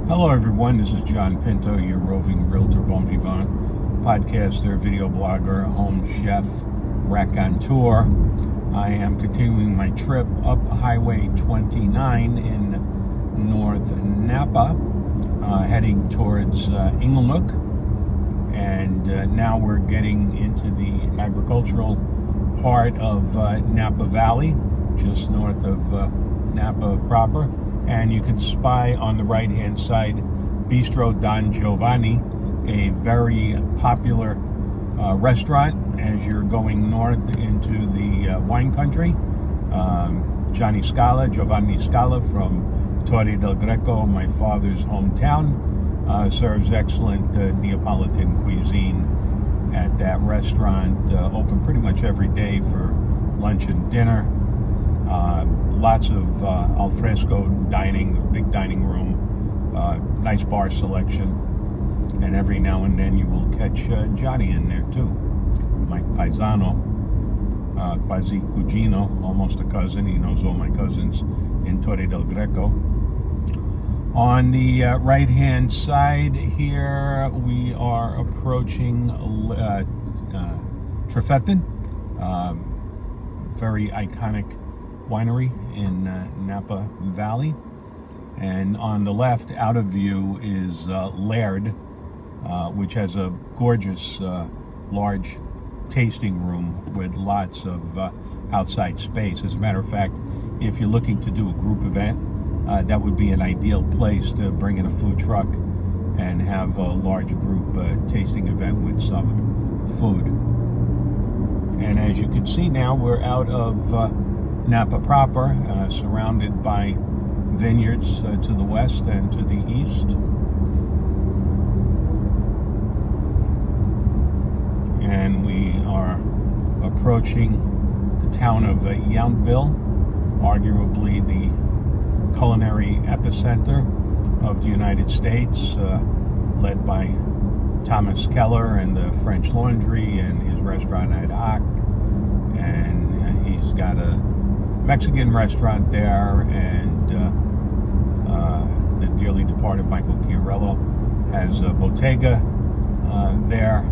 Hello everyone, this is John Pinto, your roving realtor, bon vivant, podcaster, video blogger, home chef, raconteur. I am continuing my trip up Highway 29 in North Napa, heading towards Inglenook, and now we're getting into the agricultural part of Napa Valley, just north of Napa proper. And you can spy on the right-hand side Bistro Don Giovanni, a very popular restaurant as you're going north into the wine country. Giovanni Scala from Torre del Greco, my father's hometown, serves excellent Neapolitan cuisine at that restaurant. Open pretty much every day for lunch and dinner. Lots of al fresco dining, big dining room, nice bar selection, and every now and then you will catch Johnny in there too. My paisano, quasi cugino, almost a cousin. He knows all my cousins in Torre del Greco. On the right-hand side here, we are approaching Trefethen, very iconic winery in Napa Valley. And on the left, out of view, is Laird, which has a gorgeous large tasting room with lots of outside space. As a matter of fact, if you're looking to do a group event, that would be an ideal place to bring in a food truck and have a large group tasting event with some food. And as you can see now, we're out of Napa proper, surrounded by vineyards to the west and to the east. And we are approaching the town of Yountville, arguably the culinary epicenter of the United States, led by Thomas Keller and the French Laundry and his restaurant Ad Hoc. And he's got a Mexican restaurant there, and the dearly departed Michael Chiarello has a bottega there.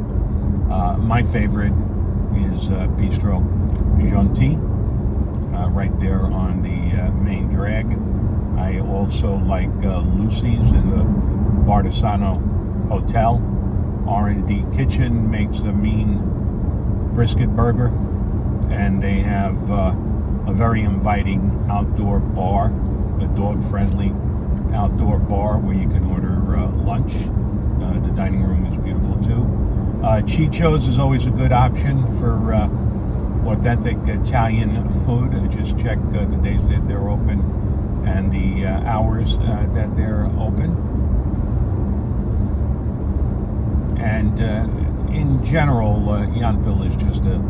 My favorite is Bistro Gentil, right there on the main drag. I also like Lucy's in the Bardesano Hotel. R&D Kitchen makes a mean brisket burger, and they have a very inviting outdoor bar, a dog-friendly outdoor bar where you can order lunch. The dining room is beautiful too. Chicho's is always a good option for authentic Italian food. Just check the days that they're open and the hours that they're open. And in general, Yountville is just a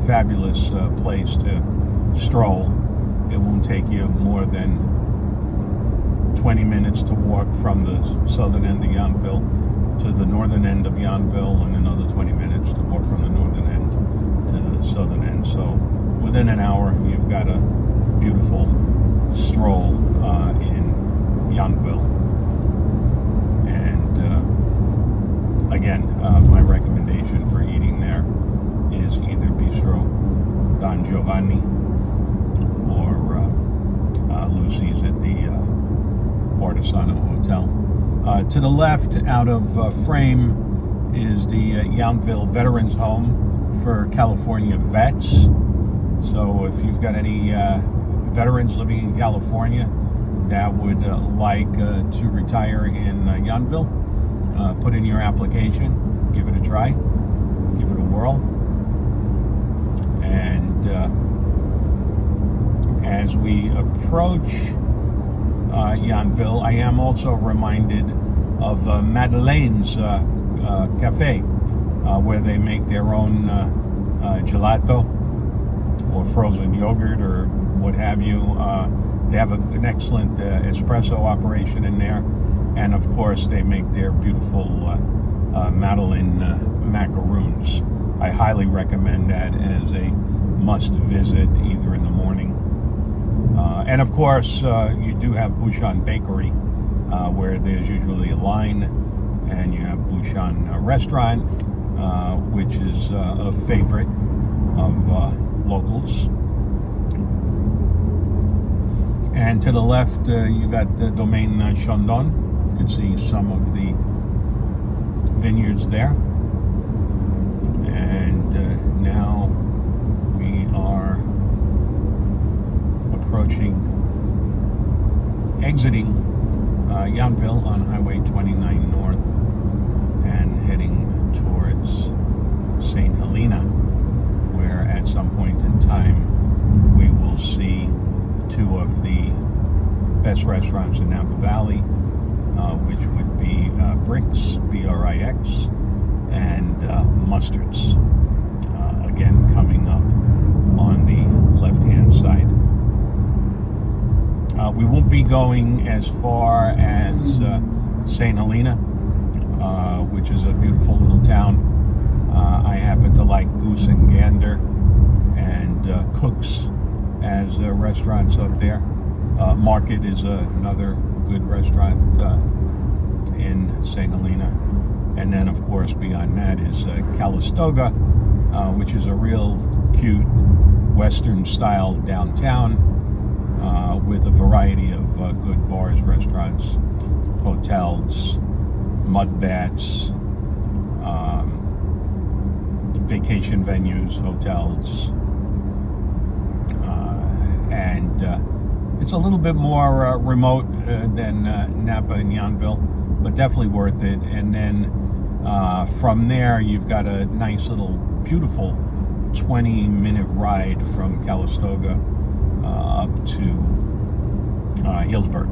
fabulous place to stroll. It won't take you more than 20 minutes to walk from the southern end of Yountville to the northern end of Yountville, and another 20 minutes to walk from the northern end to the southern end. So within an hour, you've got a beautiful stroll in Yountville. And again, my recommendation for eating there is either Bistro Don Giovanni or Lucy's at the Bardesano Hotel. To the left, out of frame, is the Yountville Veterans Home for California vets. So if you've got any veterans living in California that would like to retire in Yountville, put in your application, give it a try, give it a whirl. And as we approach Yountville, I am also reminded of Madeleine's Cafe, where they make their own gelato or frozen yogurt or what have you. They have an excellent espresso operation in there, and of course they make their beautiful Madeleine macaroons. I highly recommend that as a must visit, either in the morning. And of course, you do have Bouchon Bakery where there's usually a line, and you have Bouchon Restaurant, which is a favorite of locals. And to the left, you got the Domaine Chandon. You can see some of the vineyards there. And now we are exiting Yountville on Highway 29 North and heading towards St. Helena, where at some point in time we will see two of the best restaurants in Napa Valley, which would be Brix, B-R-I-X, and Mustards, again coming up on the left-hand side. We won't be going as far as St. Helena, which is a beautiful little town. I happen to like Goose and Gander and Cook's as restaurants up there. Market is another good restaurant in St. Helena. And then, of course, beyond that is Calistoga, which is a real cute Western-style downtown with a variety of good bars, restaurants, hotels, mud baths, vacation venues, hotels, and it's a little bit more remote than Napa and Yountville, but definitely worth it. And then from there, you've got a nice little, beautiful 20-minute ride from Calistoga up to Healdsburg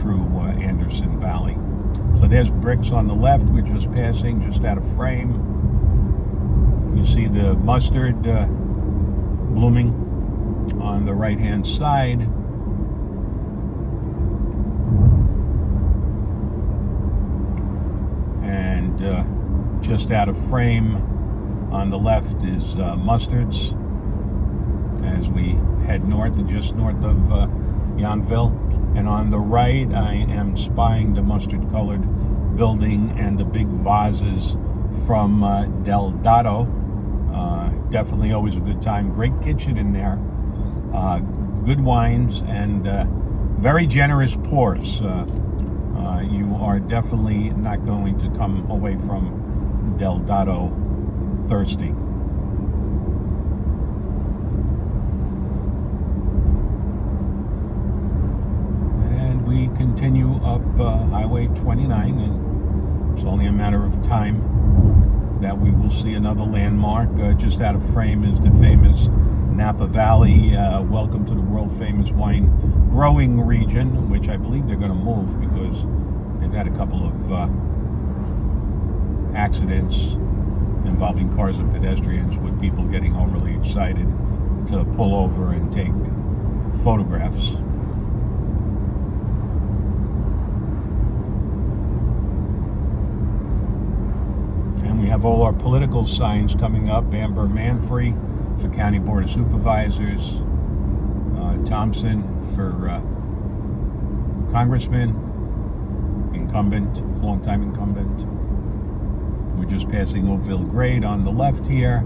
through Anderson Valley. So there's Brix on the left. We're just passing, just out of frame. You see the mustard blooming on the right-hand side. And just out of frame on the left is Mustards as we head north, just north of Yountville. And on the right, I am spying the mustard-colored building and the big vases from Del Dado. Definitely always a good time. Great kitchen in there. Good wines and very generous pours. You are definitely not going to come away from Del Dado thirsty. And we continue up Highway 29, and it's only a matter of time that we will see another landmark. Just out of frame is the famous Napa Valley. Welcome to the world-famous wine growing region, which I believe they're going to move because they've had a couple of accidents involving cars and pedestrians with people getting overly excited to pull over and take photographs. And we have all our political signs coming up. Amber Manfrey for County Board of Supervisors, Thompson for Congressman, incumbent, longtime incumbent. We're just passing Oakville Grade on the left here.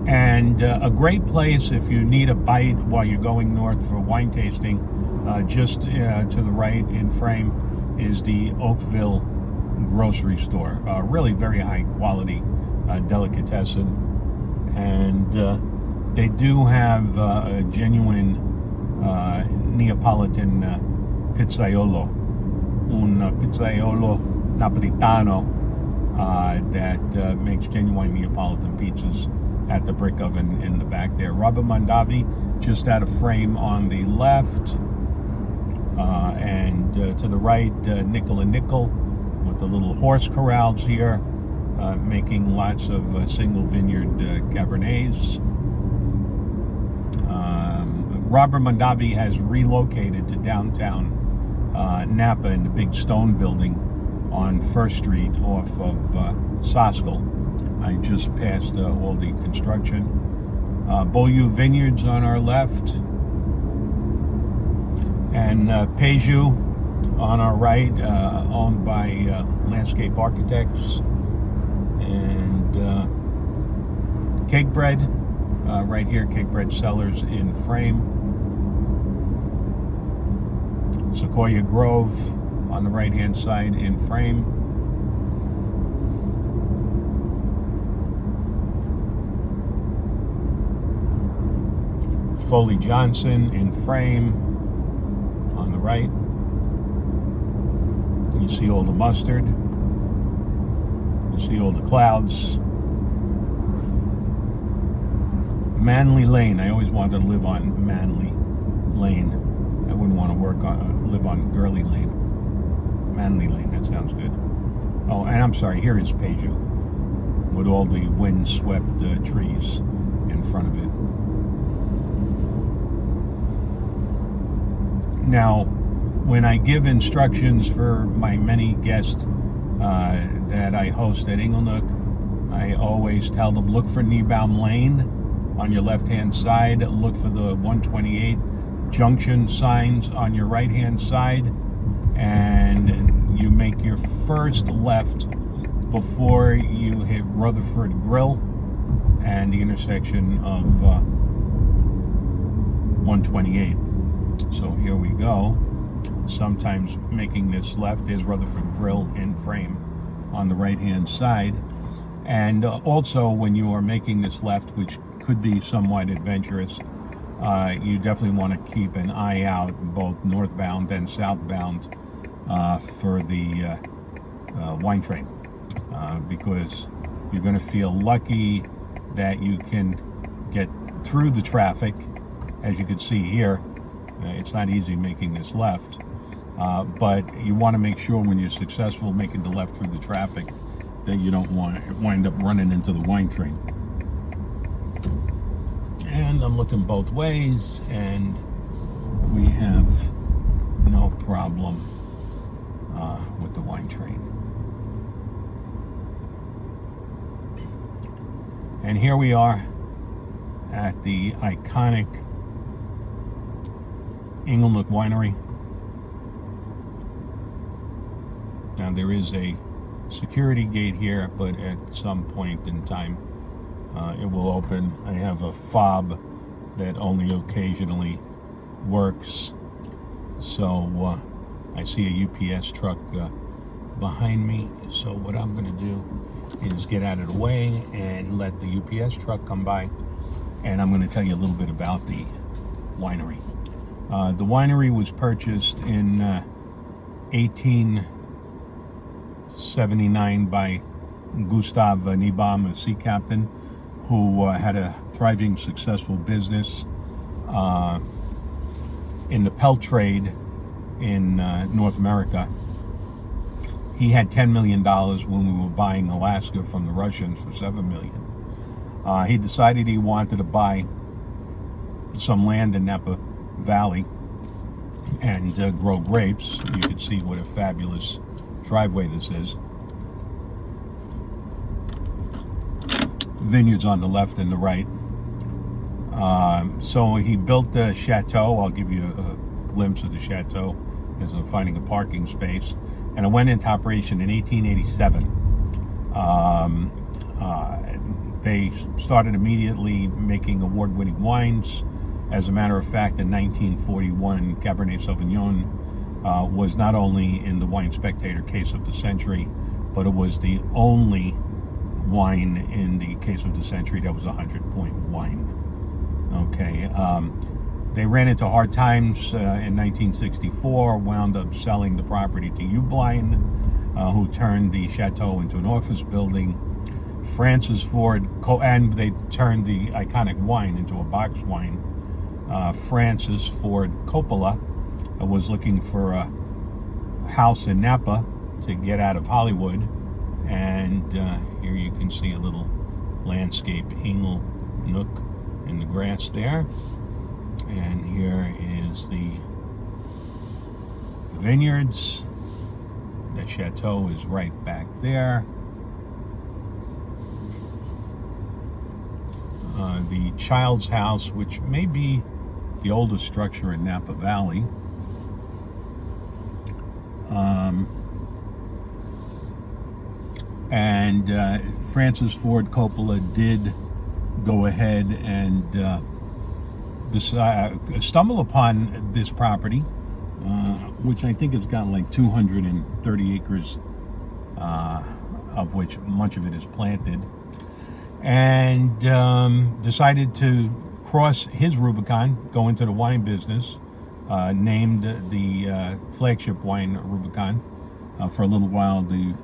And a great place if you need a bite while you're going north for wine tasting, just to the right in frame is the Oakville grocery store. Really very high quality delicatessen. And they do have a genuine Neapolitan pizzaiolo, un pizzaiolo napolitano that makes genuine Neapolitan pizzas at the brick oven in the back there. Robert Mondavi just out of frame on the left, and to the right, Nickel and Nickel with the little horse corrals here, making lots of single vineyard Cabernets. Robert Mondavi has relocated to downtown Napa in the big stone building on First Street off of Soskell. I just passed all the construction. Beaulieu Vineyards on our left, And Peju on our right, owned by Landscape Architects. And Cake Bread, right here, Cake Bread Cellars in frame. Sequoia Grove on the right hand side in frame. Foley Johnson in frame on the right. You see all the mustard. You see all the clouds. Manly Lane. I always wanted to live on Manly Lane. I wouldn't want to live on Gurley Lane. Manly Lane, that sounds good. Oh, and I'm sorry, here is Peju with all the wind-swept trees in front of it. Now, when I give instructions for my many guests that I host at Inglenook, I always tell them, look for Niebaum Lane on your left-hand side, look for the 128 junction signs on your right-hand side, and you make your first left before you hit Rutherford Grill and the intersection of 128. So here we go. Sometimes making this left is Rutherford Grill in frame on the right-hand side. And also when you are making this left, which could be somewhat adventurous, you definitely want to keep an eye out both northbound and southbound for the wine train, because you're going to feel lucky that you can get through the traffic. As you can see here, it's not easy making this left, but you want to make sure when you're successful making the left through the traffic that you don't want to wind up running into the wine train. And I'm looking both ways, and we have no problem with the wine train. And here we are at the iconic Inglenook Winery. Now there is a security gate here, but at some point in time it will open. I have a fob that only occasionally works, so I see a UPS truck behind me, so what I'm going to do is get out of the way and let the UPS truck come by, and I'm going to tell you a little bit about the winery. The winery was purchased in 1879 by Gustav Niebaum, a sea captain who had a thriving, successful business in the pelt trade in North America. He had $10 million when we were buying Alaska from the Russians for $7 million. He decided he wanted to buy some land in Napa Valley and grow grapes. You can see what a fabulous driveway this is. Vineyards on the left and the right. So he built the chateau. I'll give you a glimpse of the chateau as I'm finding a parking space. And it went into operation in 1887. They started immediately making award-winning wines. As a matter of fact, in 1941, Cabernet Sauvignon was not only in the Wine Spectator Case of the Century, but it was the only wine in the Case of the Century that was a 100-point wine. Okay, they ran into hard times in 1964, wound up selling the property to Ueblein, who turned the chateau into an office building. Francis Ford, and they turned the iconic wine into a box wine. Francis Ford Coppola was looking for a house in Napa to get out of Hollywood, and here you can see a little landscape Inglenook in the grass there, and here is the vineyards. The chateau is right back there. The Child's House, which may be the oldest structure in Napa Valley, And Francis Ford Coppola did go ahead and stumble upon this property, which I think has got like 230 acres, of which much of it is planted, and decided to cross his Rubicon, go into the wine business, named the flagship wine Rubicon. For a little while, the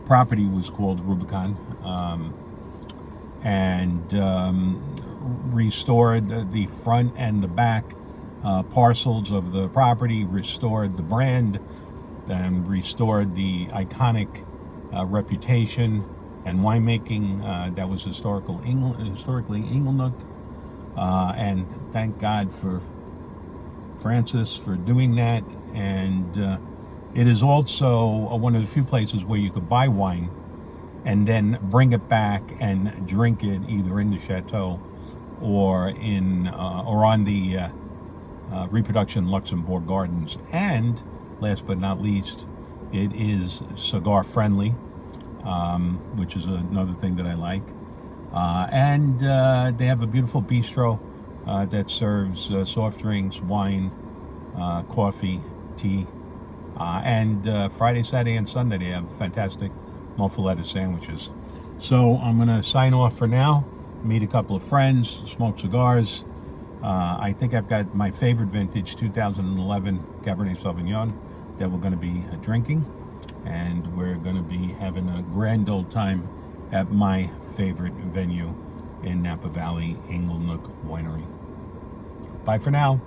property was called Rubicon, and restored the front and the back parcels of the property, restored the brand, and restored the iconic reputation and winemaking that was historically Inglenook. And thank God for Francis for doing that. And it is also one of the few places where you could buy wine and then bring it back and drink it either in the chateau or on the Reproduction Luxembourg Gardens. And last but not least, it is cigar friendly, which is another thing that I like. And they have a beautiful bistro that serves soft drinks, wine, coffee, tea, and Friday, Saturday, and Sunday they have fantastic muffaletta sandwiches. So I'm going to sign off for now, meet a couple of friends, smoke cigars. I think I've got my favorite vintage 2011 Cabernet Sauvignon that we're going to be drinking, and we're going to be having a grand old time at my favorite venue in Napa Valley, Inglenook Winery. Bye for now.